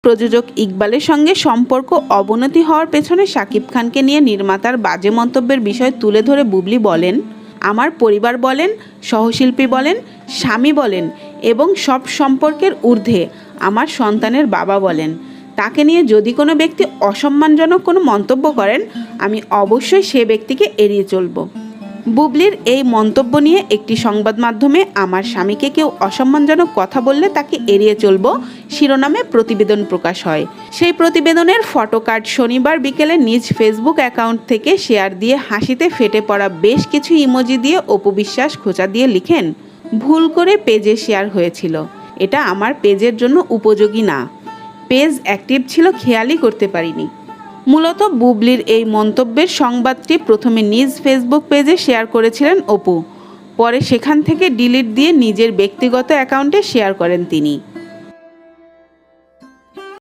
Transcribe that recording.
প্রযোজক ইকবালের সঙ্গে সম্পর্ক অবনতি হওয়ার পেছনে শাকিব খানকে নিয়ে নির্মাতার বাজে মন্তব্যের বিষয় তুলে ধরে বুবলি বলেন, আমার পরিবার বলেন, সহশিল্পী বলেন, স্বামী বলেন এবং সব সম্পর্কের ঊর্ধ্বে আমার সন্তানের বাবা বলেন, তাকে নিয়ে যদি কোনো ব্যক্তি অসম্মানজনক কোনো মন্তব্য করেন আমি অবশ্যই সে ব্যক্তিকে এড়িয়ে চলব। বুবলির এই মন্তব্য নিয়ে একটি সংবাদ মাধ্যমে আমার স্বামীকে কেউ অসম্মানজনক কথা বললে তাকে এড়িয়ে চলব শিরোনামে প্রতিবেদন প্রকাশ হয়। সেই প্রতিবেদনের ফটোকার্ড শনিবার বিকেলে নিজ ফেসবুক অ্যাকাউন্ট থেকে শেয়ার দিয়ে হাসিতে ফেটে পড়া বেশ কিছু ইমোজি দিয়ে অপু বিশ্বাস খোঁচা দিয়ে লিখেন, ভুল করে পেজে শেয়ার হয়েছিল, এটা আমার পেজের জন্য উপযোগী না, পেজ অ্যাক্টিভ ছিল খেয়ালই করতে পারিনি। মূলত বুবলির এই মন্তব্যের সংবাদটি প্রথমে নিজ ফেসবুক পেজে শেয়ার করেছিলেন অপু, পরে সেখান থেকে ডিলিট দিয়ে নিজের ব্যক্তিগত অ্যাকাউন্টে শেয়ার করেন তিনি।